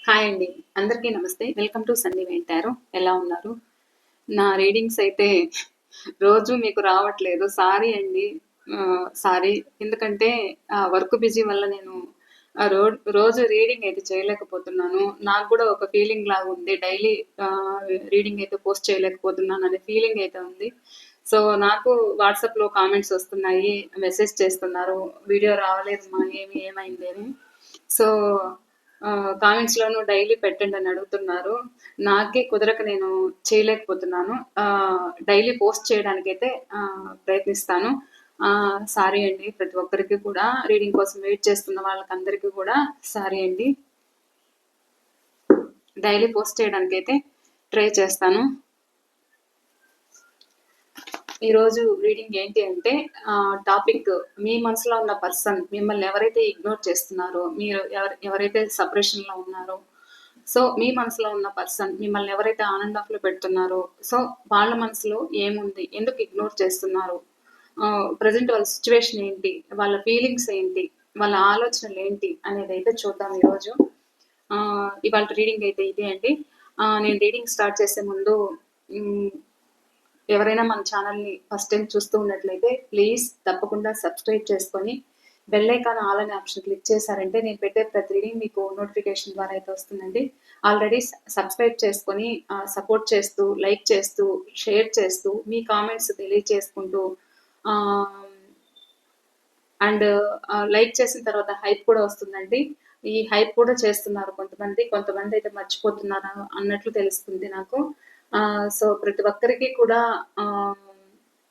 Hi అండి. అందరికీ నమస్తే. వెల్కమ్ టు సన్నీ వెంటారో. ఎలా ఉన్నారు? నా రీడింగ్స్ అయితే రోజు మీకు రావట్లేదు. సారీ అండి. సారీ. ఎందుకంటే వర్క్ బిజీ వల్ల నేను రోజు రీడింగ్ అయితే చేయలేకపోతున్నాను. నాకు కూడా ఒక ఫీలింగ్ లాగా ఉంది. డైలీ రీడింగ్ అయితే పోస్ట్ చేయలేకపోతున్నాను అనే ఫీలింగ్ అయితే ఉంది. సో నాకు వాట్సాప్‌లో కామెంట్స్ వస్తున్నాయి. మెసేజ్ చేస్తున్నారు. వీడియో రావలేదమ్మా ఏమైంది అని. సో కామెంట్స్‌లోనూ డైలీ పెట్టండి అని అడుగుతున్నారు. నాకే కుదరక నేను చేయలేకపోతున్నాను. డైలీ పోస్ట్ చేయడానికైతే ప్రయత్నిస్తాను. సారీ అండి ప్రతి ఒక్కరికి కూడా. రీడింగ్ కోసం వెయిట్ చేస్తున్న వాళ్ళకందరికీ కూడా సారీ అండి. డైలీ పోస్ట్ చేయడానికైతే ట్రై చేస్తాను. ఈరోజు రీడింగ్ ఏంటి అంటే టాపిక్ మీ మనసులో ఉన్న పర్సన్ మిమ్మల్ని ఎవరైతే ఇగ్నోర్ చేస్తున్నారో, మీరు ఎవరైతే సపరేషన్‌లో ఉన్నారో, సో మీ మనసులో ఉన్న పర్సన్ మిమ్మల్ని ఎవరైతే ఆన్ అండ్ ఆఫ్‌లో పెడుతున్నారో, సో వాళ్ళ మనసులో ఏముంది? ఎందుకు ఇగ్నోర్ చేస్తున్నారు? ప్రెజెంట్ వాళ్ళ సిచ్యువేషన్ ఏంటి? వాళ్ళ ఫీలింగ్స్ ఏంటి? వాళ్ళ ఆలోచనలు ఏంటి? అనేదైతే చూద్దాం ఈరోజు. ఇవాళ రీడింగ్ అయితే ఇదే అండి. నేను రీడింగ్ స్టార్ట్ చేసే ముందు ఎవరైనా మన ఛానల్ని ఫస్ట్ టైం చూస్తూ ఉన్నట్లయితే ప్లీజ్ తప్పకుండా సబ్స్క్రైబ్ చేసుకొని బెల్ ఐకాన్ ఆల్ అనే ఆప్షన్ క్లిక్ చేశారంటే నేను పెట్టే ప్రతి రీడింగ్ మీకు నోటిఫికేషన్ ద్వారా అయితే వస్తుందండి. ఆల్రెడీ సబ్స్క్రైబ్ చేసుకొని సపోర్ట్ చేస్తూ, లైక్ చేస్తూ, షేర్ చేస్తూ, మీ కామెంట్స్ తెలియచేసుకుంటూ అండ్ లైక్ చేసిన తర్వాత హైప్ కూడా వస్తుందండి. ఈ హైప్ కూడా చేస్తున్నారు కొంతమంది అయితే మర్చిపోతున్నారు అన్నట్లు తెలుస్తుంది నాకు. సో ప్రతి ఒక్కరికి కూడా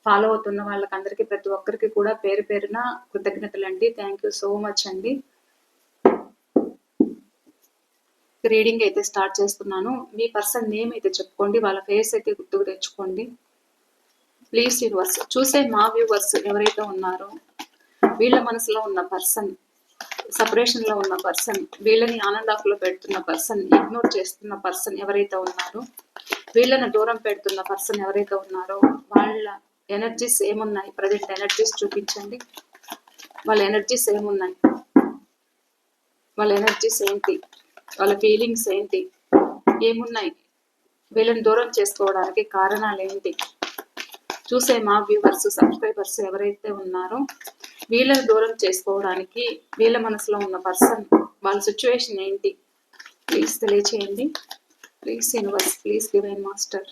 ఫాలో అవుతున్న వాళ్ళకందరికీ ప్రతి ఒక్కరికి కూడా పేరు పేరున కృతజ్ఞతలండి. థ్యాంక్ యూ సో మచ్ అండి. రీడింగ్ అయితే స్టార్ట్ చేస్తున్నాను. మీ పర్సన్ నేమ్ అయితే చెప్పుకోండి, వాళ్ళ ఫేస్ అయితే గుర్తుకు తెచ్చుకోండి. ప్లీజ్ వ్యూవర్స్, చూసే మా వ్యూవర్స్ ఎవరైతే ఉన్నారో వీళ్ళ మనసులో ఉన్న పర్సన్, సపరేషన్లో ఉన్న పర్సన్, వీళ్ళని ఆనంద్ ఆఫ్లో పెడుతున్న పర్సన్, ఇగ్నోర్ చేస్తున్న పర్సన్ ఎవరైతే ఉన్నారో, వీళ్ళని దూరం పెడుతున్న పర్సన్ ఎవరైతే ఉన్నారో వాళ్ళ ఎనర్జీస్ ఏమున్నాయి? ప్రజెంట్ ఎనర్జీస్ చూపించండి. వాళ్ళ ఎనర్జీస్ ఏమున్నాయి? వాళ్ళ ఎనర్జీస్ ఏంటి? వాళ్ళ ఫీలింగ్స్ ఏంటి? ఏమున్నాయి? వీళ్ళని దూరం చేసుకోవడానికి కారణాలు ఏంటి? చూసే మా వ్యూవర్స్, సబ్స్క్రైబర్స్ ఎవరైతే ఉన్నారో వీళ్ళని దూరం చేసుకోవడానికి వీళ్ళ మనసులో ఉన్న పర్సన్ వాళ్ళ సిచ్యువేషన్ ఏంటి? ప్లీజ్ తెలియచేయండి. Please universe, please divine master.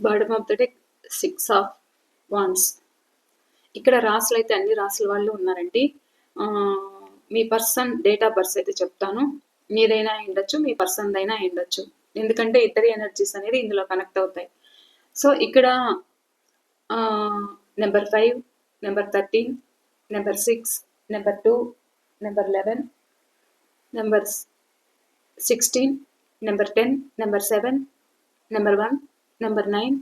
Bottom of the deck 6 of wands. ఇక్కడ రాసులు అయితే అన్ని రాసుల వాళ్ళు ఉన్నారండి. మీ పర్సన్ డేట్ ఆఫ్ బర్త్ అయితే చెప్తాను. మీదైనా ఉండొచ్చు, మీ పర్సన్ అయినా ఉండొచ్చు. ఎందుకంటే ఇద్దరి ఎనర్జీస్ అనేది ఇందులో కనెక్ట్ అవుతాయి. సో ఇక్కడ number 5, number 13, number 6, number 2, number 11, number 16, number 10, number 7, number 1, number 9,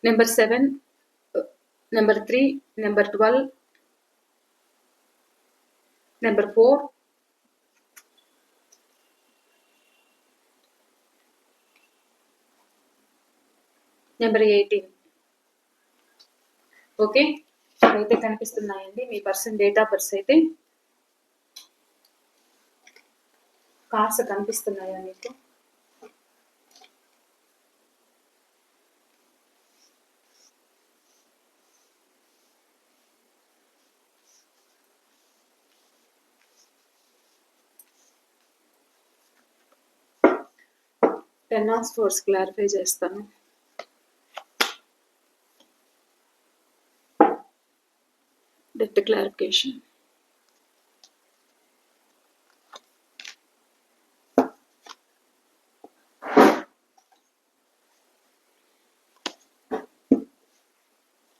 number 7, number 3, number 12, number 4, number 18. Okay, అయితే కనిపిస్తున్నాయండి మీ పర్సన్ డేట్ ఆఫ్ బర్త్ అయితే. కార్డ్స్ కనిపిస్తున్నాయా మీకు? టెన్ ఆఫ్ స్వోర్డ్స్ క్లారిఫై చేస్తాను. Death clarification.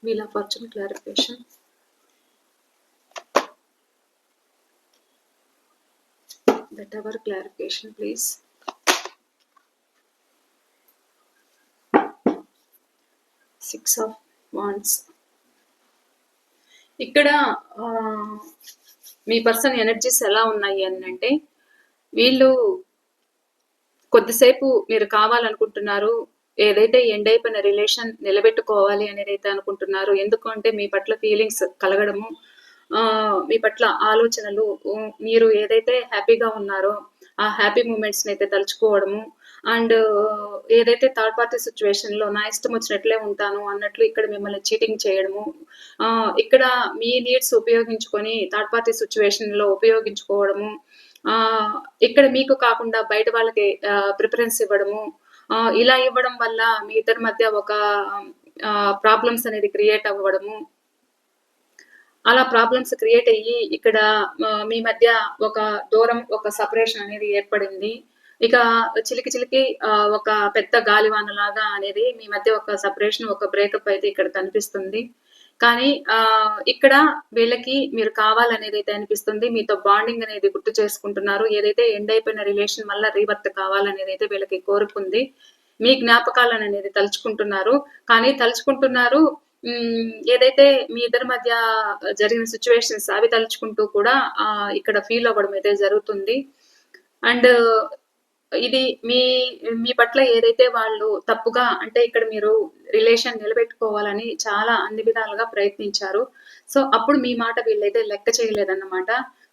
Wheel of fortune clarification. The Tower clarification, please. Six of Wands. ఇక్కడ మీ person energies ఎలా ఉన్నాయి అని అంటే, వీళ్ళు కొద్దిసేపు మీరు కావాలనుకుంటున్నారు, ఏదైతే ఎండ్ అయిపోయిన రిలేషన్ నిలబెట్టుకోవాలి అనేది అయితే అనుకుంటున్నారు. ఎందుకంటే మీ పట్ల ఫీలింగ్స్ కలగడము, మీ పట్ల ఆలోచనలు, మీరు ఏదైతే హ్యాపీగా ఉన్నారో ఆ హ్యాపీ మూమెంట్స్ అయితే తలుచుకోవడము, అండ్ ఏదైతే థర్డ్ పార్టీ సిచ్యువేషన్ లో నా ఇష్టం వచ్చినట్లే ఉంటాను అన్నట్లు ఇక్కడ మిమ్మల్ని చీటింగ్ చేయడము, ఇక్కడ మీ నీడ్స్ ఉపయోగించుకొని థర్డ్ పార్టీ సిచ్యువేషన్ లో ఉపయోగించుకోవడము, ఇక్కడ మీకు కాకుండా బయట వాళ్ళకి ప్రిఫరెన్స్ ఇవ్వడము, ఇలా ఇవ్వడం వల్ల మీ ఇద్దరి మధ్య ఒక ప్రాబ్లమ్స్ అనేది క్రియేట్ అవ్వడము, అలా ప్రాబ్లమ్స్ క్రియేట్ అయ్యి ఇక్కడ మీ మధ్య ఒక దూరం, ఒక సపరేషన్ అనేది ఏర్పడింది. ఇక చిలికి ఒక పెద్ద గాలివానలాగా అనేది మీ మధ్య ఒక సపరేషన్, ఒక బ్రేకప్ అయితే ఇక్కడ కనిపిస్తుంది. కానీ ఇక్కడ వీళ్ళకి మీరు కావాలనేది అయితే అనిపిస్తుంది. మీతో బాండింగ్ అనేది గుర్తు చేసుకుంటున్నారు. ఏదైతే ఎండ్ అయిపోయిన రిలేషన్ మళ్ళీ రీవర్త్ కావాలనేది అయితే వీళ్ళకి కోరుకుంది. మీ జ్ఞాపకాలను అనేది తలుచుకుంటున్నారు. కానీ తలుచుకుంటున్నారు, ఏదైతే మీ ఇద్దరి మధ్య జరిగిన సిచ్యువేషన్స్ అవి తలుచుకుంటూ కూడా ఇక్కడ ఫీల్ అవ్వడం అయితే జరుగుతుంది. అండ్ ఇది మీ పట్ల ఏదైతే వాళ్ళు తప్పుగా, అంటే ఇక్కడ మీరు రిలేషన్ నిలబెట్టుకోవాలని చాలా అన్ని విధాలుగా ప్రయత్నించారు. సో అప్పుడు మీ మాట వీళ్ళైతే లెక్క చేయలేదన్నమాట.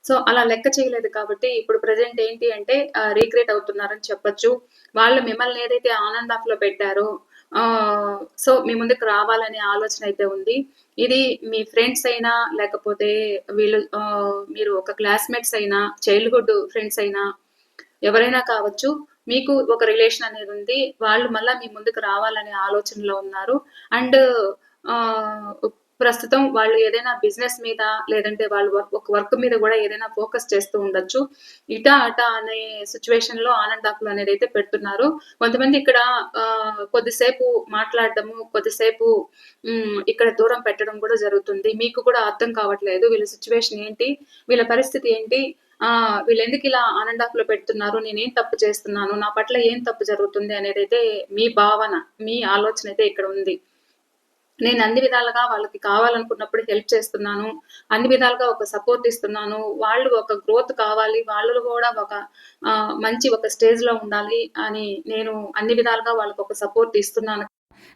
సో అలా లెక్క చేయలేదు కాబట్టి ఇప్పుడు ప్రజెంట్ ఏంటి అంటే రీక్రియేట్ అవుతున్నారని చెప్పొచ్చు. వాళ్ళు మిమ్మల్ని ఏదైతే ఆనంద్ ఆఫ్ లో పెట్టారో, సో మీ ముందుకు రావాలనే ఆలోచన అయితే ఉంది. ఇది మీ ఫ్రెండ్స్ అయినా, లేకపోతే వీళ్ళు మీరు ఒక క్లాస్మేట్స్ అయినా, చైల్డ్హుడ్ ఫ్రెండ్స్ అయినా, ఎవరైనా కావచ్చు, మీకు ఒక రిలేషన్ అనేది ఉంది. వాళ్ళు మళ్ళా మీ ముందుకు రావాలనే ఆలోచనలో ఉన్నారు. అండ్ ప్రస్తుతం వాళ్ళు ఏదైనా బిజినెస్ మీద, లేదంటే వాళ్ళు ఒక వర్క్ మీద కూడా ఏదైనా ఫోకస్ చేస్తూ ఉండొచ్చు. ఇటా అటా అనే సిచ్యువేషన్ లో ఆనంద్ ఆఫ్లో అనేది అయితే పెడుతున్నారు. కొంతమంది ఇక్కడ కొద్దిసేపు మాట్లాడడము, కొద్దిసేపు ఇక్కడ దూరం పెట్టడం కూడా జరుగుతుంది. మీకు కూడా అర్థం కావట్లేదు వీళ్ళ సిచ్యువేషన్ ఏంటి, వీళ్ళ పరిస్థితి ఏంటి, వీళ్ళు ఎందుకు ఇలా ఆనంద్ ఆఫ్ లో పెడుతున్నారు, నేనేం తప్పు చేస్తున్నాను, నా పట్ల ఏం తప్పు జరుగుతుంది అనేది అయితే మీ భావన, మీ ఆలోచన అయితే ఇక్కడ ఉంది. నేను అన్ని విధాలుగా వాళ్ళకి కావాలనుకున్నప్పుడు హెల్ప్ చేస్తున్నాను, అన్ని విధాలుగా ఒక సపోర్ట్ ఇస్తున్నాను, వాళ్ళు ఒక గ్రోత్ కావాలి, వాళ్ళు కూడా ఒక మంచి ఒక స్టేజ్ లో ఉండాలి అని నేను అన్ని విధాలుగా వాళ్ళకి ఒక సపోర్ట్ ఇస్తున్నాను.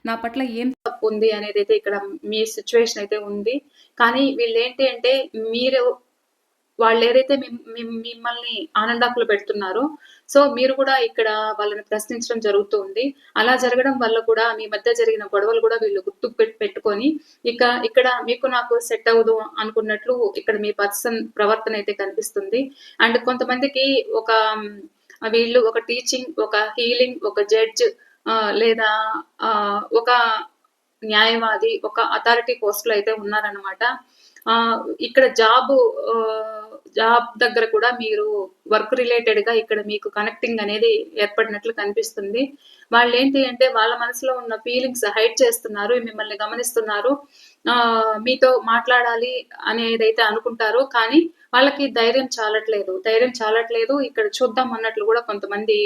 నా పట్ల ఏం తప్పు ఉంది అనేది అయితే ఇక్కడ మీ సిచ్యువేషన్ అయితే ఉంది. కానీ వీళ్ళు ఏంటి అంటే, వాళ్ళు ఏదైతే మిమ్మల్ని ఆనంద్ ఆఫ్ లో పెడుతున్నారో, సో మీరు కూడా ఇక్కడ వాళ్ళని ప్రశ్నించడం జరుగుతుంది. అలా జరగడం వల్ల కూడా మీ మధ్య జరిగిన గొడవలు కూడా వీళ్ళు గుర్తు పెట్టుకొని ఇక్కడ మీకు నాకు సెట్ అవ్వదు అనుకున్నట్లు ఇక్కడ మీ పర్సన్ ప్రవర్తన అయితే కనిపిస్తుంది. అండ్ కొంతమందికి వీళ్ళు ఒక టీచింగ్, ఒక హీలింగ్, ఒక జడ్జ్, లేదా ఒక న్యాయవాది, ఒక అథారిటీ పోస్ట్ లో అయితే ఉన్నారనమాట. ఇక్కడ జాబ్ దగ్గర కూడా మీరు వర్క్ రిలేటెడ్ గా ఇక్కడ మీకు కనెక్టింగ్ అనేది ఏర్పడినట్లు కనిపిస్తుంది. వాళ్ళు ఏంటి అంటే వాళ్ళ మనసులో ఉన్న ఫీలింగ్స్ హైడ్ చేస్తున్నారు, మిమ్మల్ని గమనిస్తున్నారు, మీతో మాట్లాడాలి అనేదైతే అనుకుంటారు. కానీ వాళ్ళకి ధైర్యం చాలట్లేదు. ఇక్కడ చూద్దాం అన్నట్లు కూడా కొంతమంది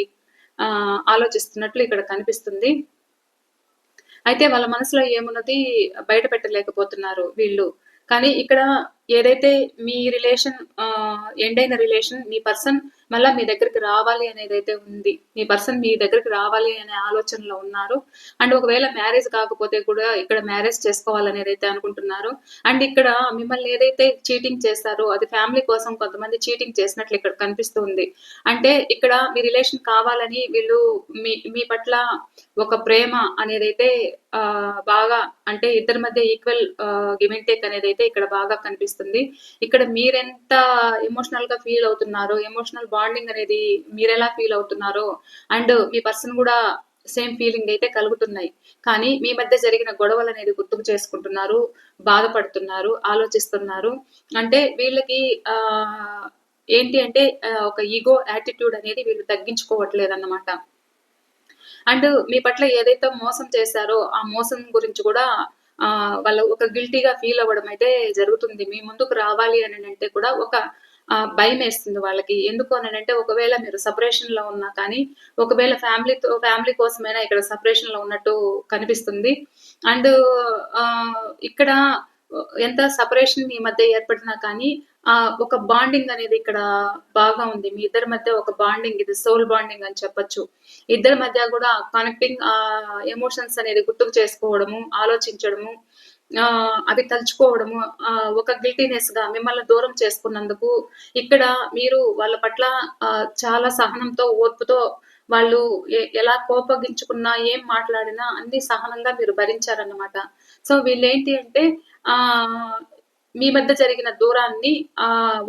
ఆలోచిస్తున్నట్లు ఇక్కడ కనిపిస్తుంది. అయితే వాళ్ళ మనసులో ఏమున్నది బయట పెట్టలేకపోతున్నారు వీళ్ళు. కానీ ఇక్కడ ఏదైతే మీ రిలేషన్ ఎండ్ అయిన రిలేషన్ మీ పర్సన్ మళ్ళా మీ దగ్గరికి రావాలి అనేదైతే ఉంది. మీ పర్సన్ మీ దగ్గరికి రావాలి అనే ఆలోచనలో ఉన్నారు. అండ్ ఒకవేళ మ్యారేజ్ కాకపోతే కూడా ఇక్కడ మ్యారేజ్ చేసుకోవాలనేదైతే అనుకుంటున్నారు. అండ్ ఇక్కడ మిమ్మల్ని ఏదైతే చీటింగ్ చేశారో అది ఫ్యామిలీ కోసం కొంతమంది చీటింగ్ చేసినట్లు ఇక్కడ కనిపిస్తుంది. అంటే ఇక్కడ మీ రిలేషన్ కావాలని వీళ్ళు మీ పట్ల ఒక ప్రేమ అనేదైతే బాగా అంటే ఇద్దరి మధ్య ఈక్వల్ గివ్ అండ్ టేక్ అనేదైతే ఇక్కడ బాగా కనిపిస్తుంది. ఇక్కడ మీరెంత ఎమోషనల్ గా ఫీల్ అవుతున్నారో, ఎమోషనల్ బాండింగ్ అనేది మీరెలా ఫీల్ అవుతున్నారో అండ్ మీ పర్సన్ కూడా సేమ్ ఫీలింగ్ అయితే కలుగుతున్నాయి. కానీ మీ మధ్య జరిగిన గొడవలు అనేది గుర్తుకు చేసుకుంటున్నారు, బాధపడుతున్నారు, ఆలోచిస్తున్నారు. అంటే వీళ్ళకి ఏంటి అంటే ఒక ఈగో యాటిట్యూడ్ అనేది వీళ్ళు తగ్గించుకోవట్లేదన్నమాట. అండ్ మీ పట్ల ఏదైతే మోసం చేశారో ఆ మోసం గురించి కూడా వాళ్ళు ఒక గిల్టీగా ఫీల్ అవ్వడం అయితే జరుగుతుంది. మీ ముందుకు రావాలి అని అంటే కూడా ఒక భయం వేస్తుంది వాళ్ళకి. ఎందుకు అని అంటే ఒకవేళ మీరు సెపరేషన్ లో ఉన్నా కానీ ఒకవేళ ఫ్యామిలీ కోసమైనా ఇక్కడ సెపరేషన్ లో ఉన్నట్టు కనిపిస్తుంది. అండ్ ఇక్కడ ఎంత సెపరేషన్ మీ మధ్య ఏర్పడినా కానీ ఒక బాండింగ్ అనేది ఇక్కడ బాగా ఉంది. మీ ఇద్దరి మధ్య ఒక బాండింగ్, ఇది సోల్ బాండింగ్ అని చెప్పొచ్చు. ఇద్దరి మధ్య కూడా కనెక్టింగ్ ఎమోషన్స్ అనేది గుర్తుకు చేసుకోవడము, ఆలోచించడము, అవి తలుచుకోవడము, ఒక గిల్టీనెస్ గా మిమ్మల్ని దూరం చేసుకున్నందుకు ఇక్కడ మీరు వాళ్ళ పట్ల చాలా సహనంతో, ఓర్పుతో వాళ్ళు ఎలా కోపగించుకున్నా, ఏం మాట్లాడినా అన్ని సహనంగా మీరు భరించారన్నమాట. సో వీళ్ళేంటి అంటే మీ మధ్య జరిగిన దూరాన్ని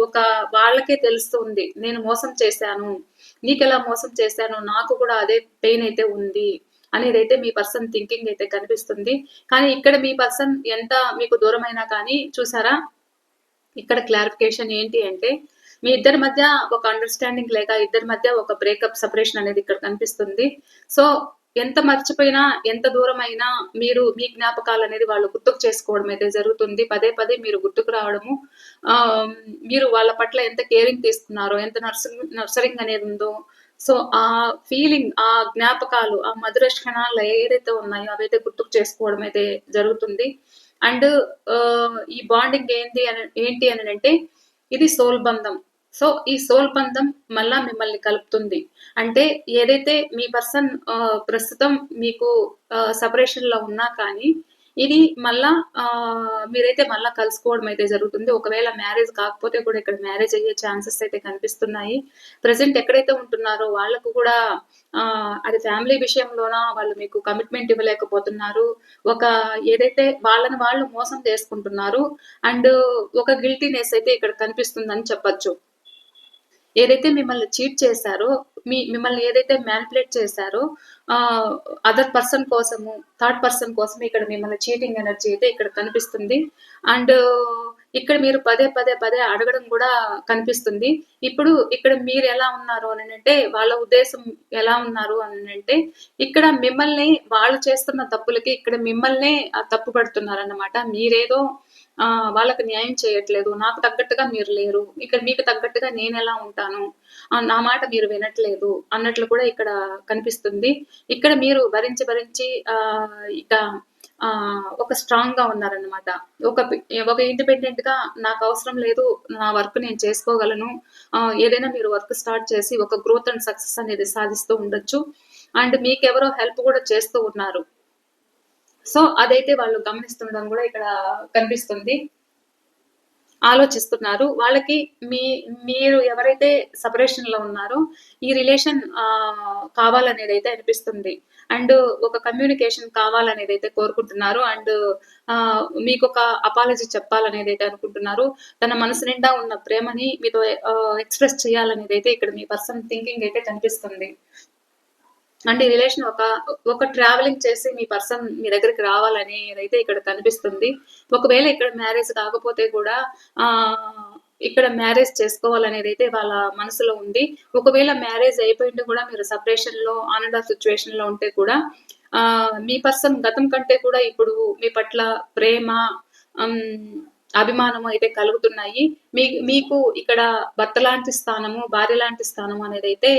ఒక వాళ్ళకే తెలుస్తుంది. నేను మోసం చేశాను, నీకెలా మోసం చేశాను, నాకు కూడా అదే పెయిన్ అయితే ఉంది అనేదైతే మీ పర్సన్ థింకింగ్ అయితే కనిపిస్తుంది. కానీ ఇక్కడ మీ పర్సన్ ఎంత మీకు దూరమైనా కానీ చూసారా, ఇక్కడ క్లారిఫికేషన్ ఏంటి అంటే మీ ఇద్దరి మధ్య ఒక అండర్స్టాండింగ్ లేక ఇద్దరి మధ్య ఒక బ్రేకప్ సెపరేషన్ అనేది ఇక్కడ కనిపిస్తుంది. సో ఎంత మర్చిపోయినా, ఎంత దూరమైనా మీరు మీ జ్ఞాపకాలు అనేది వాళ్ళు గుర్తుకు చేసుకోవడం అయితే జరుగుతుంది. పదే పదే మీరు గుర్తుకు రావడము, మీరు వాళ్ళ పట్ల ఎంత కేరింగ్ తీసుకున్నారో, ఎంత నర్సరింగ్ అనేది ఉందో, సో ఆ ఫీలింగ్, ఆ జ్ఞాపకాలు, ఆ మధుర క్షణాలు ఏదైతే ఉన్నాయో అవైతే గుర్తుకు చేసుకోవడం అయితే జరుగుతుంది. అండ్ ఈ బాండింగ్ ఏంటి అని అంటే ఇది సోల్ బంధం. సో ఈ సోల్ బంధం మళ్ళా మిమ్మల్ని కలుపుతుంది. అంటే ఏదైతే మీ పర్సన్ ప్రస్తుతం మీకు సెపరేషన్ లో ఉన్నా కానీ ఇది మళ్ళా మీరైతే మళ్ళా కలుసుకోవడం అయితే జరుగుతుంది. ఒకవేళ మ్యారేజ్ కాకపోతే కూడా ఇక్కడ మ్యారేజ్ అయ్యే ఛాన్సెస్ అయితే కనిపిస్తున్నాయి. ప్రజెంట్ ఎక్కడైతే ఉంటున్నారో వాళ్ళకు కూడా అది ఫ్యామిలీ విషయంలోన వాళ్ళు మీకు కమిట్మెంట్ ఇవ్వలేకపోతున్నారు. ఒక ఏదైతే వాళ్ళని వాళ్ళు మోసం చేసుకుంటున్నారు. అండ్ ఒక గిల్టీనెస్ అయితే ఇక్కడ కనిపిస్తుందని చెప్పొచ్చు. ఏదైతే మిమ్మల్ని చీట్ చేశారో, మిమ్మల్ని ఏదైతే మ్యానిపులేట్ చేశారో అదర్ పర్సన్ కోసము, థర్డ్ పర్సన్ కోసం ఇక్కడ మిమ్మల్ని చీటింగ్ ఎనర్జీ అయితే ఇక్కడ కనిపిస్తుంది. అండ్ ఇక్కడ మీరు పదే పదే పదే అడగడం కూడా కనిపిస్తుంది. ఇప్పుడు ఇక్కడ మీరు ఎలా ఉన్నారు అని అంటే వాళ్ళ ఉద్దేశం ఎలా ఉన్నారు అని అంటే ఇక్కడ మిమ్మల్ని వాళ్ళు చేస్తున్న తప్పులకి ఇక్కడ మిమ్మల్నే తప్పు పడుతున్నారన్నమాట. మీరేదో వాళ్ళకి న్యాయం చేయట్లేదు, నాకు తగ్గట్టుగా మీరు లేరు, ఇక్కడ మీకు తగ్గట్టుగా నేను ఎలా ఉంటాను, నా మాట మీరు వినట్లేదు అన్నట్లు కూడా ఇక్కడ కనిపిస్తుంది. ఇక్కడ మీరు భరించి ఇక ఒక స్ట్రాంగ్ గా ఉన్నారనమాట. ఒక ఇండిపెండెంట్ గా నాకు అవసరం లేదు, నా వర్క్ నేను చేసుకోగలను, ఏదైనా మీరు వర్క్ స్టార్ట్ చేసి ఒక గ్రోత్ అండ్ సక్సెస్ అనేది సాధిస్తూ ఉండొచ్చు. అండ్ మీకెవరో హెల్ప్ కూడా చేస్తూ ఉన్నారు. సో అదైతే వాళ్ళు గమనిస్తుండడం కూడా ఇక్కడ కనిపిస్తుంది, ఆలోచిస్తున్నారు. వాళ్ళకి మీరు ఎవరైతే సెపరేషన్ లో ఉన్నారో ఈ రిలేషన్ కావాలనేది అయితే అనిపిస్తుంది. అండ్ ఒక కమ్యూనికేషన్ కావాలనేది అయితే కోరుకుంటున్నారు. అండ్ మీకు ఒక అపాలజీ చెప్పాలనేది అయితే అనుకుంటున్నారు. తన మనసు నిండా ఉన్న ప్రేమని మీతో ఎక్స్ప్రెస్ చేయాలనేది అయితే ఇక్కడ మీ పర్సన్ థింకింగ్ అయితే కనిపిస్తుంది. అంటే ఈ రిలేషన్ ఒక ట్రావెలింగ్ చేసి మీ పర్సన్ మీ దగ్గరికి రావాలనేది అయితే ఇక్కడ కనిపిస్తుంది. ఒకవేళ ఇక్కడ మ్యారేజ్ కాకపోతే కూడా ఇక్కడ మ్యారేజ్ చేసుకోవాలనేది అయితే వాళ్ళ మనసులో ఉంది. ఒకవేళ మ్యారేజ్ అయిపోయింటే కూడా మీరు సెపరేషన్ లో ఆన్ అండ్ ఆఫ్ సిచ్యువేషన్ లో ఉంటే కూడా మీ పర్సన్ గతం కంటే కూడా ఇప్పుడు మీ పట్ల ప్రేమ, అభిమానము అయితే కలుగుతున్నాయి. మీకు ఇక్కడ భర్త లాంటి స్థానము, భార్య లాంటి స్థానము అనేది అయితే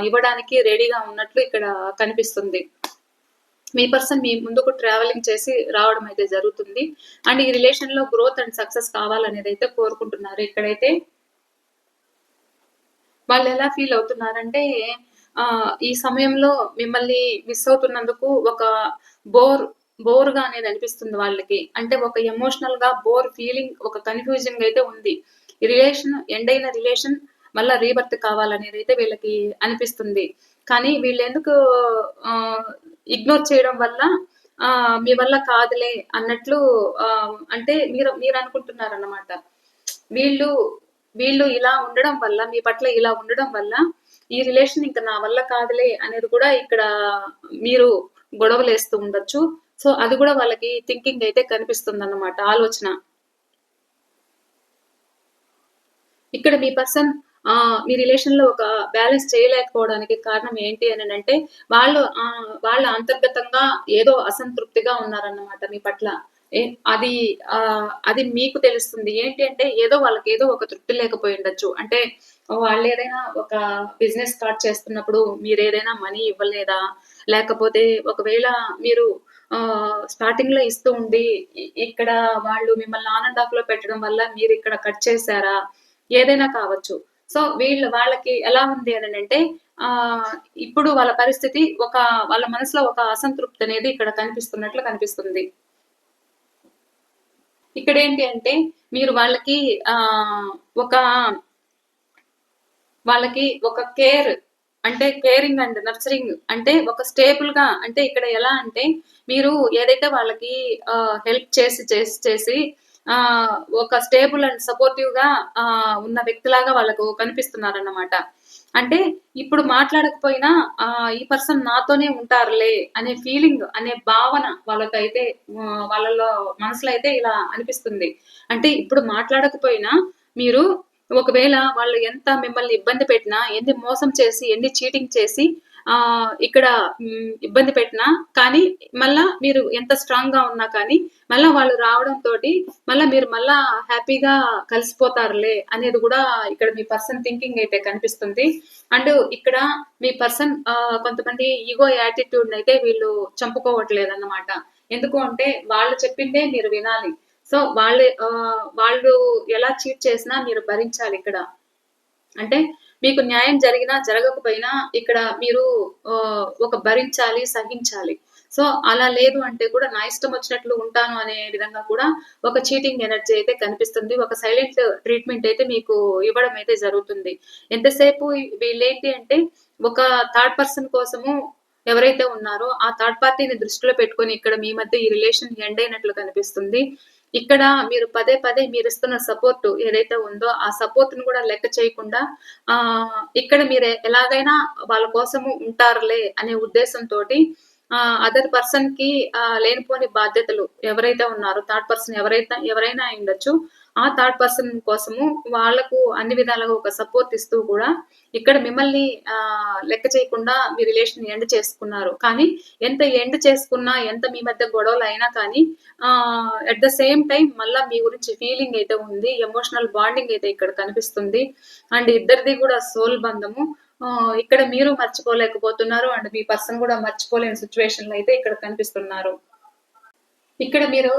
ఇవ్వడానికి రెడీగా ఉన్నట్లు ఇక్కడ కనిపిస్తుంది. మీ పర్సన్ మీ ముందుకు ట్రావెలింగ్ చేసి రావడం అయితే జరుగుతుంది. అండ్ ఈ రిలేషన్‌లో గ్రోత్ అండ్ సక్సెస్ కావాలనేది అయితే కోరుకుంటున్నారు. ఇక్కడైతే వాళ్ళు ఎలా ఫీల్ అవుతున్నారంటే ఈ సమయంలో మిమ్మల్ని మిస్ అవుతున్నందుకు ఒక బోర్ బోర్‌గా అనేది అనిపిస్తుంది వాళ్ళకి. అంటే ఒక ఎమోషనల్‌గా బోర్ ఫీలింగ్, ఒక కన్‌ఫ్యూజింగ్ అయితే ఉంది. ఈ రిలేషన్ ఎండ్ అయిన రిలేషన్ మళ్ళా రీబర్త్ కావాలనేదైతే వీళ్ళకి అనిపిస్తుంది. కానీ వీళ్ళెందుకు ఆహ్, ఇగ్నోర్ చేయడం వల్ల మీ వల్ల కాదులే అన్నట్లు అంటే మీరనుకుంటున్నారన్నమాట. వీళ్ళు వీళ్ళు ఇలా ఉండడం వల్ల, మీ పట్ల ఇలా ఉండడం వల్ల, ఈ రిలేషన్ ఇంక నా వల్ల కాదులే అనేది కూడా ఇక్కడ మీరు గొడవలేస్తూ ఉండొచ్చు. సో, అది గూడా వాళ్ళకి థింకింగ్ అయితే కనిపిస్తుందన్నమాట, ఆలోచన. ఇక్కడ మీ పర్సన్ మీ రిలేషన్‌లో ఒక బ్యాలెన్స్ చేయలేకపోవడానికి కారణం ఏంటి అననంటే, వాళ్ళ అంతర్గతంగా ఏదో అసంతృప్తిగా ఉన్నారన్నమాట మీ పట్ల. ఏ అది అది మీకు తెలుస్తుంది. ఏంటి అంటే వాళ్ళకేదో ఒక తృప్తి లేకపోయుండొచ్చు. అంటే వాళ్ళేదైనా ఒక బిజినెస్ స్టార్ట్ చేస్తున్నప్పుడు మీరేదైనా మనీ ఇవ్వలేదా? లేకపోతే ఒకవేళ మీరు స్టార్టింగ్‌లో ఇస్తూ ఉండి ఇక్కడ వాళ్ళు మిమ్మల్ని ఆన్ అండ్ ఆఫ్‌లో పెట్టడం వల్ల మీరిక్కడ కట్ చేసారా? ఏదైనా కావచ్చు. సో, వాళ్ళకి ఎలా ఉంది అనంటే ఆహ్, ఇప్పుడు వాళ్ళ పరిస్థితి వాళ్ళ మనసులో ఒక అసంతృప్తి అనేది ఇక్కడ కనిపిస్తున్నట్లు కనిపిస్తుంది. ఇక్కడేంటి అంటే మీరు ఆహ్, ఒక ఒక కేర్ అంటే కేరింగ్ అండ్ నర్చరింగ్ అంటే ఒక స్టేబుల్‌గా అంటే ఇక్కడ ఎలా అంటే మీరు ఏదైతే వాళ్ళకి హెల్ప్ చేసి ఆహ్, ఒక స్టేబుల్ అండ్ సపోర్టివ్‌గా ఉన్న వ్యక్తిలాగా వాళ్ళకు కనిపిస్తున్నారన్నమాట. అంటే ఇప్పుడు మాట్లాడకపోయినా ఈ పర్సన్ నాతోనే ఉంటారులే అనే ఫీలింగ్, అనే భావన వాళ్ళకైతే వాళ్ళలో మనసులో అయితే ఇలా అనిపిస్తుంది. అంటే ఇప్పుడు మాట్లాడకపోయినా మీరు ఒకవేళ వాళ్ళు ఎంత మిమ్మల్ని ఇబ్బంది పెట్టినా, ఎన్ని మోసం చేసి, ఎన్ని చీటింగ్ చేసి ఇక్కడ ఇబ్బంది పెట్టినా కానీ మళ్ళా మీరు ఎంత స్ట్రాంగ్‌గా ఉన్నా కానీ మళ్ళా వాళ్ళు రావడంతోటి మీరు మళ్ళా హ్యాపీగా కలిసిపోతారులే అనేది గూడా ఇక్కడ మీ పర్సన్ థింకింగ్ అయితే కనిపిస్తుంది. అండ్ ఇక్కడ మీ పర్సన్ కొంతమంది ఇగో యాటిట్యూడ్‌నయితే వీళ్ళు చంపుకోవట్లేదన్నమాట. ఎందుకు అంటే వాళ్ళు చెప్పిందే మీరు వినాలి. సో, వాళ్ళు ఎలా చీట్ చేసినా మీరు భరించాలిక్కడ. అంటే మీకు న్యాయం జరిగినా, జరగకపోయినా ఇక్కడ మీరు ఒక భరించాలి, సహించాలి. సో, అలా లేదు అంటే కూడా నా ఇష్టం వచ్చినట్లు ఉంటాను అనే విధంగా కూడా ఒక చీటింగ్ ఎనర్జీ అయితే కనిపిస్తుంది. ఒక సైలెంట్ ట్రీట్‌మెంట్ అయితే మీకు ఇవ్వడం అయితే జరుగుతుంది. ఎంతసేపు వీళ్ళేంటి అంటే ఒక థర్డ్ పర్సన్ కోసము ఎవరైతే ఉన్నారో ఆ థర్డ్ పార్టీని దృష్టిలో పెట్టుకొని ఇక్కడ మీ మధ్య ఈ రిలేషన్ ఎండ్ అయినట్లు కనిపిస్తుంది. ఇక్కడ మీరు పదే పదే మీరిస్తున్న సపోర్ట్ ఏదైతే ఉందో, ఆ సపోర్ట్‌ని కూడా లెక్క చేయకుండా ఇక్కడ మీరు ఎలాగైనా వాళ్ళ కోసము ఉంటారులే అనే ఉద్దేశంతోటి అదర్ పర్సన్‌కి లేనిపోని బాధ్యతలు ఎవరైతే ఉన్నారో థర్డ్ పర్సన్ ఎవరైనా అయ్యుండొచ్చు. ఆ థర్డ్ పర్సన్ కోసము వాళ్ళకు అన్ని విధాలుగా ఒక సపోర్ట్ ఇస్తూ కూడా ఇక్కడ మిమ్మల్ని లెక్క చేయకుండా మీ రిలేషన్ ఎండ్ చేసుకున్నారు. కానీ ఎంత ఎండ్ చేసుకున్నా, ఎంత మీ మధ్య గొడవలయినా కానీ అట్ ద సేమ్ టైమ్ మళ్ళా మీ గురించి ఫీలింగ్ అయితే ఉంది. ఎమోషనల్ బాండింగ్ అయితే ఇక్కడ కనిపిస్తుంది. అండ్ ఇద్దరిది కూడా సోల్ బంధము. ఇక్కడ మీరు మర్చిపోలేకపోతున్నారు. అండ్ మీ పర్సన్ కూడా మర్చిపోలేని సిట్యుయేషన్‌లో అయితే ఇక్కడ కనిపిస్తున్నారు. ఇక్కడ మీరు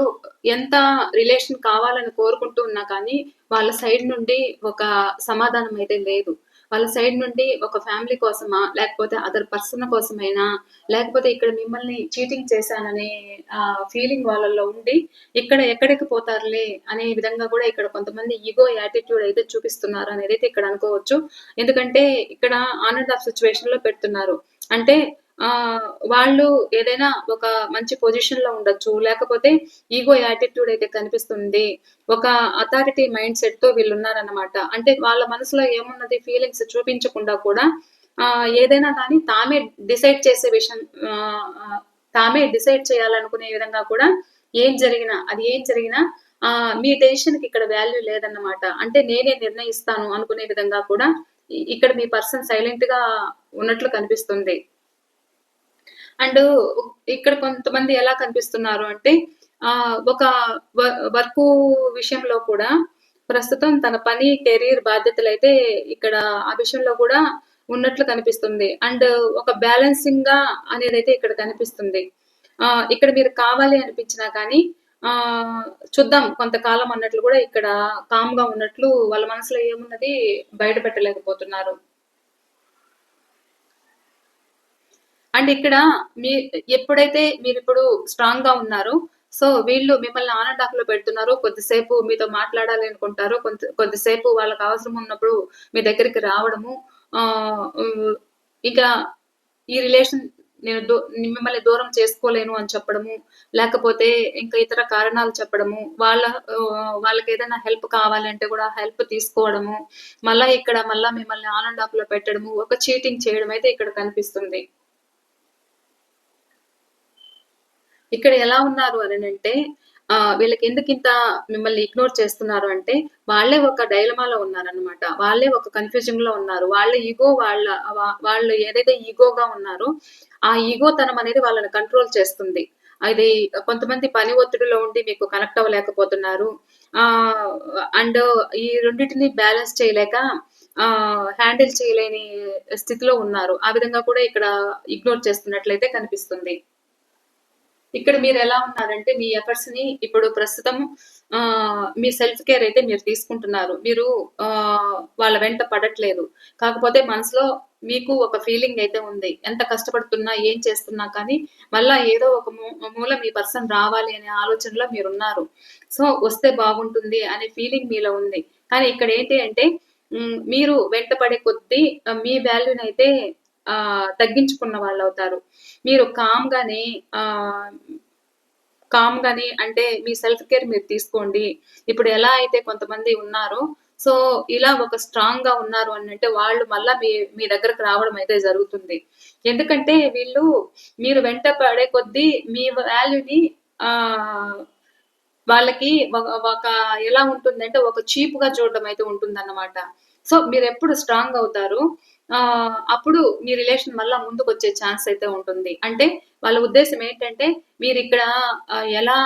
ఎంత రిలేషన్ కావాలని కోరుకుంటూ ఉన్నా కానీ, వాళ్ళ సైడ్ నుండి ఒక సమాధానం అయితే లేదు. వాళ్ళ సైడ్ నుండి ఒక ఫ్యామిలీ కోసమా, లేకపోతే అదర్ పర్సన్ కోసమైనా, లేకపోతే ఇక్కడ మిమ్మల్ని చీటింగ్ చేశాననే ఫీలింగ్ వాళ్ళలో ఉండి, ఇక్కడ ఎక్కడికి పోతారులే అనే విధంగా కూడా ఇక్కడ కొంతమంది ఇగో యాటిట్యూడ్ అయితే చూపిస్తున్నారు అనేదైతే ఇక్కడ అనుకోవచ్చు. ఎందుకంటే ఇక్కడ ఆన్ అండ్ ఆఫ్ సిట్యుయేషన్‌లో పెడుతున్నారు. అంటే వాళ్ళు ఏదైనా ఒక మంచి పొజిషన్‌లో ఉండొచ్చు. లేకపోతే ఇగో యాటిట్యూడ్ అయితే కనిపిస్తుంది. ఒక అథారిటీ మైండ్ సెట్‌తో వీళ్ళున్నారన్నమాట. అంటే వాళ్ళ మనసులో ఏమున్నది ఫీలింగ్స్ చూపించకుండా కూడా ఏదైనా గానీ డిసైడ్ చేసే విషయం తామే డిసైడ్ చేయాలనుకునే విధంగా కూడా ఏం జరిగినా మీ డెసిషన్‌కి ఇక్కడ వాల్యూ లేదన్నమాట. అంటే నేనే నిర్ణయిస్తాను అనుకునే విధంగా కూడా ఇక్కడ మీ పర్సన్ సైలెంట్‌గా ఉన్నట్లు కనిపిస్తుంది. అండ్ ఇక్కడ కొంతమంది ఎలా కనిపిస్తున్నారు అంటే ఒక వ వర్కు విషయంలో కూడా ప్రస్తుతం తన పని, కెరీర్ బాధ్యతలైతే ఇక్కడ ఆ విషయంలో కూడా ఉన్నట్లు కనిపిస్తుంది. అండ్ ఒక బ్యాలెన్సింగ్‌గా అనేదైతే ఇక్కడ కనిపిస్తుంది. ఇక్కడ మీరు కావాలి అనిపించినా కానీ చూద్దాం కొంతకాలం అన్నట్లు కూడా ఇక్కడ కామ్‌గా ఉన్నట్లు వాళ్ళ మనసులో ఏమున్నది బయట పెట్టలేకపోతున్నారు. అండ్ ఇక్కడ మీ ఎప్పుడైతే మీరిప్పుడు స్ట్రాంగ్‌గా ఉన్నారో, సో వీళ్ళు మిమ్మల్ని ఆన్ అండ్ ఆఫ్‌లో పెడుతున్నారు. కొద్దిసేపు మీతో మాట్లాడాలి అనుకుంటారు. కొద్దిసేపు వాళ్ళకి అవసరం ఉన్నప్పుడు మీ దగ్గరికి రావడము. ఇక ఈ రిలేషన్ నేను మిమ్మల్ని దూరం చేసుకోలేను అని చెప్పడము, లేకపోతే ఇంకా ఇతర కారణాలు చెప్పడము, వాళ్ళకేదైనా హెల్ప్ కావాలంటే కూడా హెల్ప్ తీసుకోవడము, మళ్ళా మిమ్మల్ని ఆన్ అండ్ ఆఫ్‌లో పెట్టడము, ఒక చీటింగ్ చేయడం అయితే ఇక్కడ కనిపిస్తుంది. ఇక్కడ ఎలా ఉన్నారు అనంటే వీళ్ళకి ఎందుకింత మిమ్మల్ని ఇగ్నోర్ చేస్తున్నారు అంటే, వాళ్ళే ఒక డైలమాలో ఉన్నారనమాట. వాళ్ళే ఒక కన్‌ఫ్యూజింగ్‌లో ఉన్నారు. వాళ్ళ ఇగో వాళ్ళు ఏదైతే ఈగోగా ఉన్నారో, ఆ ఈగోతనం అనేది వాళ్ళని కంట్రోల్ చేస్తుంది. అది కొంతమంది పని ఒత్తిడిలో ఉండి మీకు కనెక్ట్ అవ్వలేకపోతున్నారు. ఆహ్, అండ్ ఈ రెండిటిని బ్యాలెన్స్ చేయలేక హ్యాండిల్ చేయలేని స్థితిలో ఉన్నారు. ఆ విధంగా కూడా ఇక్కడ ఇగ్నోర్ చేస్తున్నట్లయితే కనిపిస్తుంది. ఇక్కడ మీరెలా ఉన్నారంటే, మీ ఎఫర్ట్స్‌ని ఇప్పుడు ప్రస్తుతం మీ సెల్ఫ్ కేర్ అయితే మీరు తీసుకుంటున్నారు. మీరు వాళ్ళ వెంట పడట్లేదు. కాకపోతే మనసులో మీకు ఒక ఫీలింగ్ అయితే ఉంది. ఎంత కష్టపడుతున్నా, ఏం చేస్తున్నా కానీ, మళ్ళా ఏదో ఒక మూల మీ పర్సన్ రావాలి అనే ఆలోచనలో మీరున్నారు. సో, వస్తే బాగుంటుంది అనే ఫీలింగ్ మీలో ఉంది. కానీ ఇక్కడేంటి అంటే, మీరు వెంట పడే కొద్దీ మీ వాల్యూనయితే తగ్గించుకున్న వాళ్ళవుతారు. మీరు ఆహ్, కామ్‌గాని అంటే మీ సెల్ఫ్ కేర్ మీరు తీసుకోండి. ఇప్పుడు ఎలా అయితే కొంతమంది ఉన్నారో, సో, ఇలా ఒక స్ట్రాంగ్‌గా ఉన్నారు అనంటే వాళ్ళు మళ్ళా మీ మీ దగ్గరకు రావడం అయితే జరుగుతుంది. ఎందుకంటే వీళ్ళు మీరు వెంట పడే కొద్దీ మీ వాల్యూని ఆహ్, వాళ్ళకి ఒక ఎలా ఉంటుందంటే ఒక చీప్‌గా చూడడం అయితే ఉంటుందన్నమాట. సో, మీరెప్పుడు స్ట్రాంగ్ అవుతారో అప్పుడు మీ రిలేషన్ మళ్ళా ముందుకొచ్చే ఛాన్స్ అయితే ఉంటుంది. అంటే వాళ్ళ ఉద్దేశ్యం ఏంటంటే మీరిక్కడ ఎలా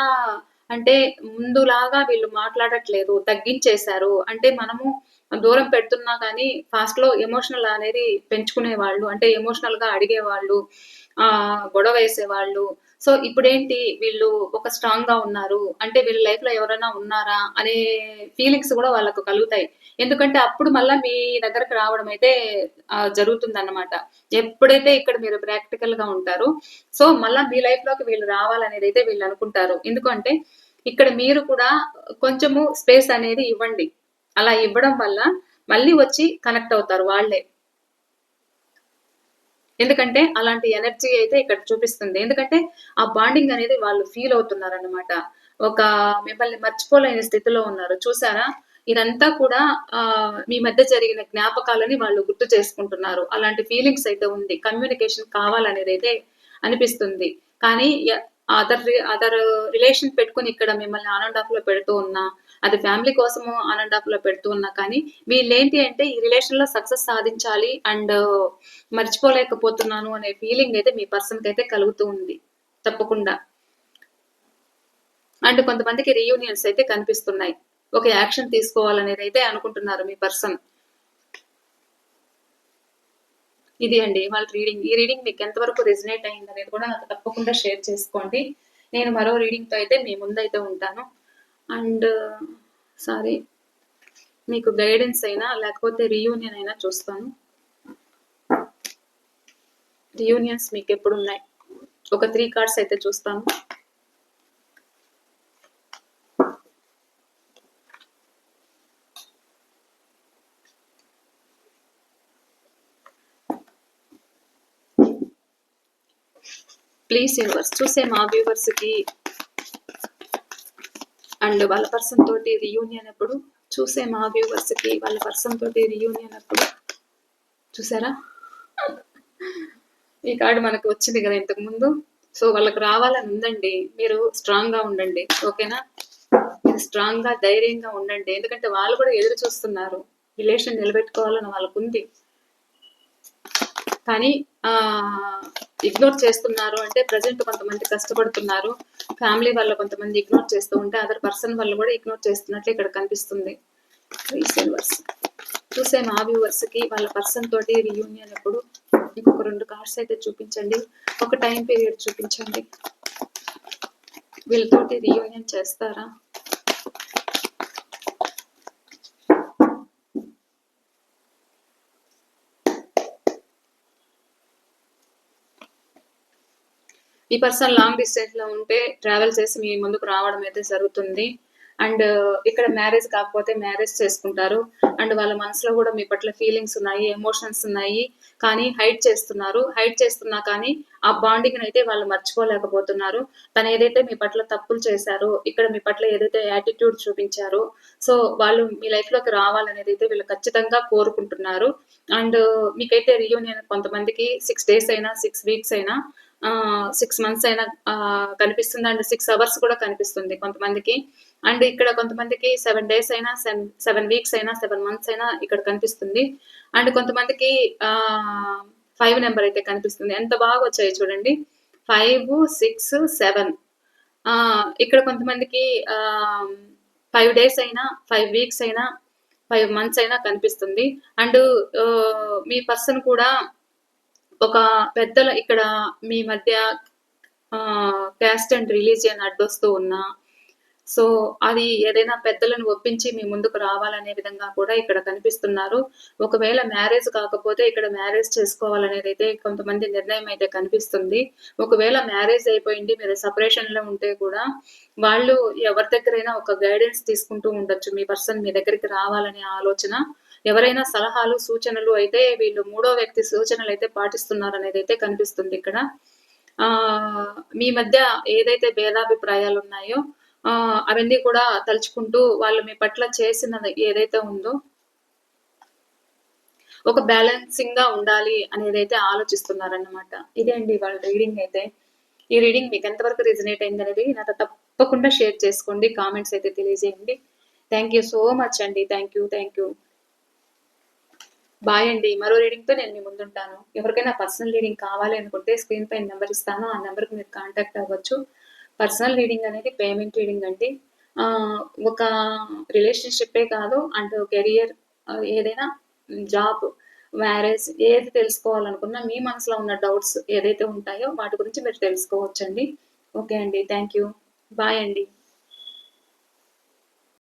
అంటే ముందులాగా వీళ్ళు మాట్లాడట్లేదు. తగ్గించేశారు. అంటే మనము దూరం పెడుతున్నా కానీ ఫాస్ట్‌లో ఎమోషనల్ అనేది పెంచుకునేవాళ్ళు. అంటే ఎమోషనల్‌గా అడిగేవాళ్ళు. గొడవేసేవాళ్ళు. సో, ఇప్పుడేంటి వీళ్ళు ఒక స్ట్రాంగ్‌గా ఉన్నారు. అంటే వీళ్ళ లైఫ్‌లో ఎవరైనా ఉన్నారా అనే ఫీలింగ్స్ గూడా వాళ్ళకు కలుగుతాయి. ఎందుకంటే అప్పుడు మళ్ళా మీ దగ్గరకు రావడం అయితే జరుగుతుందన్నమాట. ఎప్పుడైతే ఇక్కడ మీరు ప్రాక్టికల్‌గా ఉంటారో, సో, మళ్ళా మీ లైఫ్‌లోకి వీళ్ళు రావాలనేదైతే వీళ్ళనుకుంటారు. ఎందుకంటే ఇక్కడ మీరు కూడా కొంచెము స్పేస్ అనేది ఇవ్వండి. అలా ఇవ్వడం వల్ల మళ్ళీ వచ్చి కనెక్ట్ అవుతారు వాళ్ళే. ఎందుకంటే అలాంటి ఎనర్జీ అయితే ఇక్కడ చూపిస్తుంది. ఎందుకంటే ఆ బాండింగ్ అనేది వాళ్ళు ఫీల్ అవుతున్నారనమాట. ఒక మిమ్మల్ని మర్చిపోలేని స్థితిలో ఉన్నారు. చూసారా? ఇదంతా కూడా మీ మధ్య జరిగిన జ్ఞాపకాలని వాళ్ళు గుర్తు చేసుకుంటున్నారు. అలాంటి ఫీలింగ్స్ అయితే ఉంది. కమ్యూనికేషన్ కావాలనేదైతే అనిపిస్తుంది. కానీ అదర్ రిలేషన్ పెట్టుకొని ఇక్కడ మిమ్మల్ని ఆన్ అండ్ ఆఫ్‌లో పెడుతూ ఉన్నా, అది ఫ్యామిలీ కోసము ఆన్ అండ్ ఆఫ్‌లో పెడుతూ ఉన్నా కానీ, వీళ్ళేంటి అంటే ఈ రిలేషన్‌లో సక్సెస్ సాధించాలి అండ్ మర్చిపోలేకపోతున్నాను అనే ఫీలింగ్ అయితే మీ పర్సన్‌కైతే కలుగుతూ ఉంది. తప్పకుండా. అండ్ కొంతమందికి రీయూనియన్స్ అయితే కనిపిస్తున్నాయి. ఒక యాక్షన్ తీసుకోవాలనేదైతే అనుకుంటున్నారు మీ పర్సన్. ఇది అండి ఇవాళ రీడింగ్. ఈ రీడింగ్ మీకు ఎంతవరకు రెజొనేట్ అయిందనేది కూడా నాకు తప్పకుండా షేర్ చేసుకోండి. నేను మరో రీడింగ్‌తో అయితే మీ ముందైతే ఉంటాను. అండ్ సారీ మీకు గైడెన్స్ అయినా లేకపోతే రీయూనియన్ అయినా చూస్తాను. రీయూనియన్స్ మీకెప్పుడున్నాయి? ఒక 3 కార్డ్స్ అయితే చూస్తాను. ప్లీజ్ యూనివర్స్ చూసే మా వ్యూవర్స్‌కి అండ్ వాళ్ళ పర్సన్ తోటి రీయూనియన్ ఎప్పుడు? చూసే మా వ్యూవర్స్‌కి వాళ్ళ పర్సన్ తోటి రీయూనియన్ ఎప్పుడు? చూసారా? ఈ కార్డ్ మనకు వచ్చింది కదా ఇంతకు ముందు. సో వాళ్ళకి రావాలని ఉందండి. మీరు స్ట్రాంగ్‌గా ఉండండి. ఓకేనా? మీరు స్ట్రాంగ్‌గా, ధైర్యంగా ఉండండి. ఎందుకంటే వాళ్ళు కూడా ఎదురు చూస్తున్నారు. రిలేషన్ నిలబెట్టుకోవాలని వాళ్ళకుంది. కానీ ఇగ్నోర్ చేస్తున్నారు అంటే ప్రెజెంట్ కొంతమంది కష్టపడుతున్నారు. ఫ్యామిలీ వల్ల కొంతమంది ఇగ్నోర్ చేస్తూ ఉంటే అదర్ పర్సన్ వల్ల కూడా ఇగ్నోర్ చేస్తున్నట్లు ఇక్కడ కనిపిస్తుంది. రీసెల్వర్స్ చూసే మా వ్యూవర్స్‌కి వాళ్ళ పర్సన్ తోటి రీయూనియన్ ఎప్పుడు? ఇంకొక 2 కార్డ్స్ అయితే చూపించండి. ఒక టైం పీరియడ్ చూపించండి. వీళ్ళతోటి రీయూనియన్ చేస్తారా? ఈ పర్సన్ లాంగ్ డిస్టెన్స్ లో ఉంటే ట్రావెల్ చేసి మీ ముందుకు రావడం అయితే జరుగుతుంది. అండ్ ఇక్కడ మ్యారేజ్ కాకపోతే మ్యారేజ్ చేసుకుంటారు. అండ్ వాళ్ళ మనసులో కూడా మీ పట్ల ఫీలింగ్స్ ఉన్నాయి, ఎమోషన్స్ ఉన్నాయి. కానీ హైడ్ చేస్తున్నారు. హైడ్ చేస్తున్నా కానీ ఆ బాండింగ్ అయితే వాళ్ళు మర్చిపోలేకపోతున్నారు. తను ఏదైతే మీ పట్ల తప్పులు చేశారో, ఇక్కడ మీ పట్ల ఏదైతే యాటిట్యూడ్ చూపించారో, సో వాళ్ళు మీ లైఫ్ లోకి రావాలనేది అయితే వీళ్ళు ఖచ్చితంగా కోరుకుంటున్నారు. అండ్ మీకైతే రియూనియన్ కొంతమందికి 6 days అయినా 6 weeks అయినా 6 months అయినా కనిపిస్తుంది. అండ్ 6 hours కూడా కనిపిస్తుంది కొంతమందికి. అండ్ ఇక్కడ కొంతమందికి 7 days అయినా 7 weeks అయినా 7 months అయినా ఇక్కడ కనిపిస్తుంది. అండ్ కొంతమందికి 5 నెంబర్ అయితే కనిపిస్తుంది. ఎంత బాగా వచ్చాయి చూడండి. 5, 6, 7 ఇక్కడ కొంతమందికి 5 days అయినా 5 weeks అయినా 5 months అయినా కనిపిస్తుంది. అండ్ మీ పర్సన్ కూడా ఒక పెద్దల ఇక్కడ మీ మధ్య క్యాస్ట్ అండ్ రిలీజియన్ అడ్డొస్తూ ఉన్నా, సో అది ఏదైనా పెద్దలను ఒప్పించి మీ ముందుకు రావాలనే విధంగా కూడా ఇక్కడ కనిపిస్తున్నారు. ఒకవేళ మ్యారేజ్ కాకపోతే ఇక్కడ మ్యారేజ్ చేసుకోవాలనేది అయితే కొంతమంది నిర్ణయం అయితే కనిపిస్తుంది. ఒకవేళ మ్యారేజ్ అయిపోయింది మీరు సెపరేషన్ లో ఉంటే కూడా వాళ్ళు ఎవరి దగ్గరైనా ఒక గైడెన్స్ తీసుకుంటూ ఉండొచ్చు. మీ పర్సన్ మీ దగ్గరికి రావాలనే ఆలోచన, ఎవరైనా సలహాలు సూచనలు అయితే వీళ్ళు మూడో వ్యక్తి సూచనలు అయితే పాటిస్తున్నారు అనేది అయితే కనిపిస్తుంది ఇక్కడ. మీ మధ్య ఏదైతే భేదాభిప్రాయాలు ఉన్నాయో అవన్నీ కూడా తలుచుకుంటూ వాళ్ళు మీ పట్ల చేసినది ఏదైతే ఉందో ఒక బ్యాలెన్సింగ్ గా ఉండాలి అనేది అయితే ఆలోచిస్తున్నారన్నమాట. ఇదే అండి వాళ్ళ రీడింగ్ అయితే. ఈ రీడింగ్ మీకు ఎంతవరకు రిజనేట్ అయింది అనేది నాతో తప్పకుండా షేర్ చేసుకోండి. కామెంట్స్ అయితే తెలియజేయండి. థ్యాంక్ యూ సో మచ్ అండి. Thank you. బాయ్ అండి. మరో రీడింగ్ తో నేను మీ ముందుంటాను. ఎవరికైనా పర్సనల్ రీడింగ్ కావాలి అనుకుంటే స్క్రీన్ పైన నెంబర్ ఇస్తాను. ఆ నెంబర్కి మీరు కాంటాక్ట్ అవ్వచ్చు. పర్సనల్ రీడింగ్ అనేది పేమెంట్ రీడింగ్ అండి. ఒక రిలేషన్షిప్పే కాదు, అండ్ కెరియర్, ఏదైనా జాబ్, మ్యారేజ్ ఏది తెలుసుకోవాలనుకున్నా మీ మనసులో ఉన్న డౌట్స్ ఏదైతే ఉంటాయో వాటి గురించి మీరు తెలుసుకోవచ్చండి. ఓకే అండి. Thank you. బాయ్ అండి.